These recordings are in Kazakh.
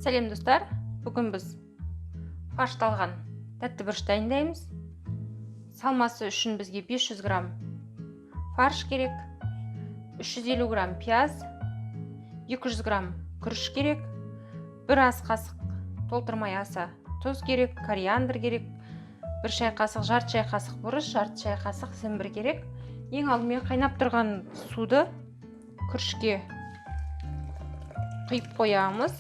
Сәлем достар, бүгін біз фаршталған тәтті бұрыш дайындаймыз. Салмасы үшін бізге 500 грамм фарш керек, 350 грамм пияз, 200 грамм күріш керек, 1 ас қасық толтырмай аса тұз керек, кориандр керек, 1 шай қасық, жарты шай қасық бұрыш, жарты шай қасық зімбір керек. Ең алдымен қайнап тұрған суды күрішке құйып қоямыз.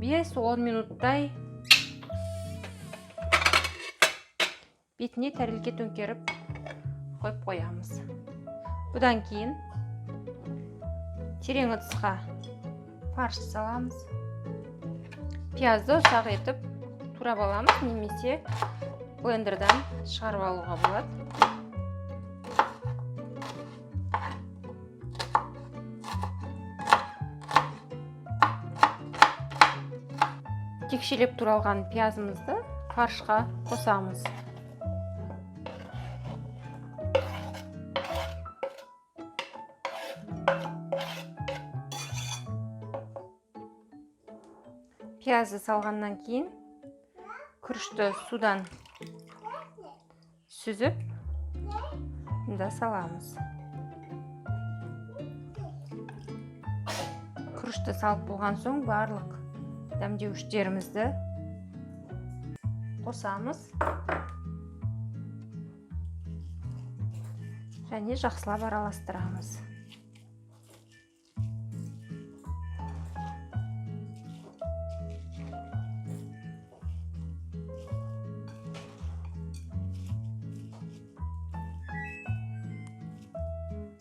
Бес 10 минуттай бетіне тәрелке төңкеріп қойып қоямыз. Бұдан кейін терең ыдысқа фарш саламыз. Пиязды ұсақ етіп турап аламыз, немесе блендердан шығарып алуға болады. Текшелеп туралған пиязымызды фаршқа қосамыз. Пиязды салғаннан кейін күрішті судан сүзіп да саламыз. Күрішті салып болған соң барлық дәмдеуіштерімізді қосамыз және жақсылап араластырамыз.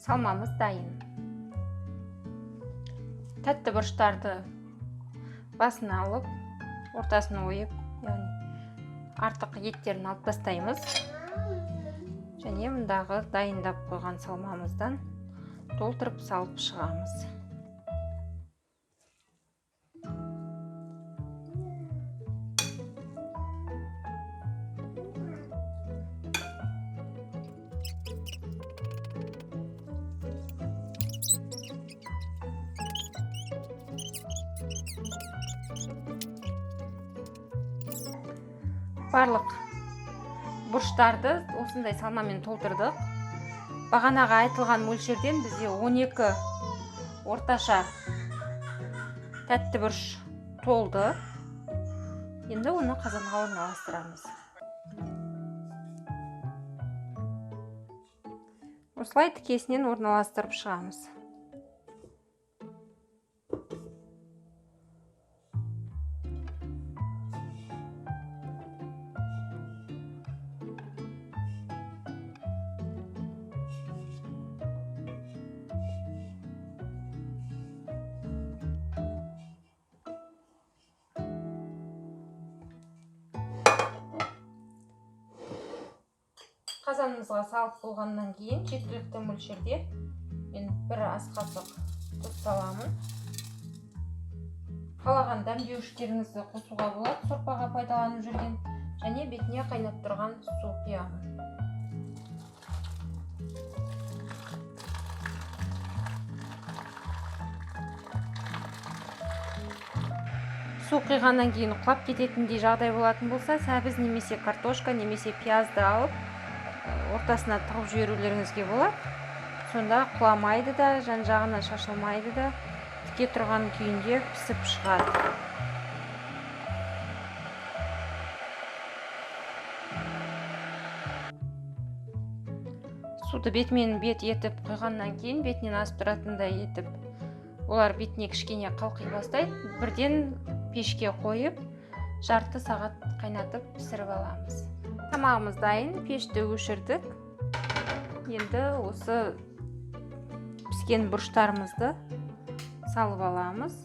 Салмамыз дайын. Тәтті бұрыштарды басына алып, ортасын ойып, артық еттерін алып тастаймыз. Және мұндағы дайындап қойған салмамыздан толтырып салып шығамыз. Барлық бұрыштарды осындай салмамен толтырдық. Бағанаға айтылған мөлшерден бізде 12 орташа тәтті бұрыш толды. Енді оны қазанға орналастырамыз. Осылай тікесінен орналастырып шығамыз. Қазанымызға салып болғаннан кейін жеткілікті мөлшерде мен 1 ас қасық тұз саламын. Қалаған дәмдеуіштеріңізді қосуға болады, сорпаға пайдаланып жүрген, және бетіне қайнап тұрған су құямын. Су құйғаннан кейін құлап кететіндей жағдай болатын болса, сәбіз немесе картошка немесе пиязды алып ортасына тығып жіберулеріңізге болады. Сонда құламайды да, жан-жағына шашылмайды да, тіке тұрған күйінде пісіп шығады. Суды бетімен бет етіп құйғаннан кейін, бетінен асып тұратындай етіп, олар бетіне кішкене қалқи бастайды. Бірден пешке қойып, жарты сағат қайнатып пісіріп аламыз. Тамағымыз дайын, пешті өшірдік. Енді осы піскен бұрыштарымызды салып аламыз.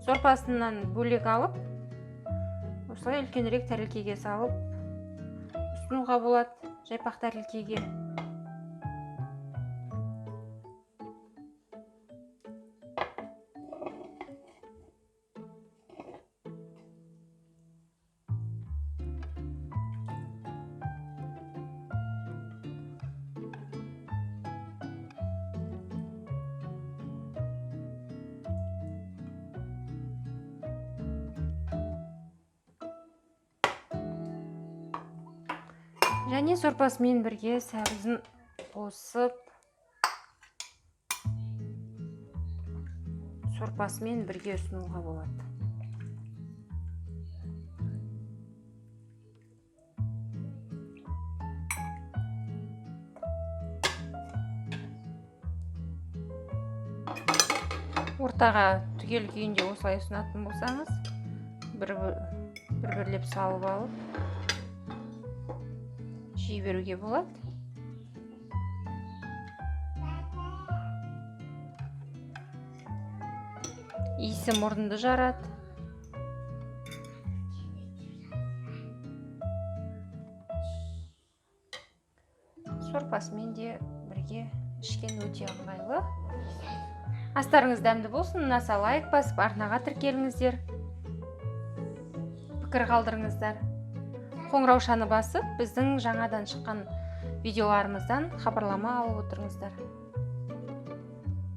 Сорпасынан бөлек алып, осылай үлкенірек тәрелкеге салып ұсынуға болады, жайпақ тәрелкеге. Және сорпасымен бірге сәбізін қосып, сорпасымен бірге ұсынуға болады. Ортаға түгел күйінде осылай ұсынатын болсаңыз, бір-бірлеп салып алып, жей беруге болады. Иісі мұрынды жарады. Сорпасымен де бірге ішкен өте ыңғайлы. Астарыңыз дәмді болсын. Ұнаса лайк басып, арнаға тіркеліңіздер. Пікір қалдырыңыздар. Қоңыраушаны басып, біздің жаңадан шыққан видеоларымыздан хабарлама алып отырыңыздар.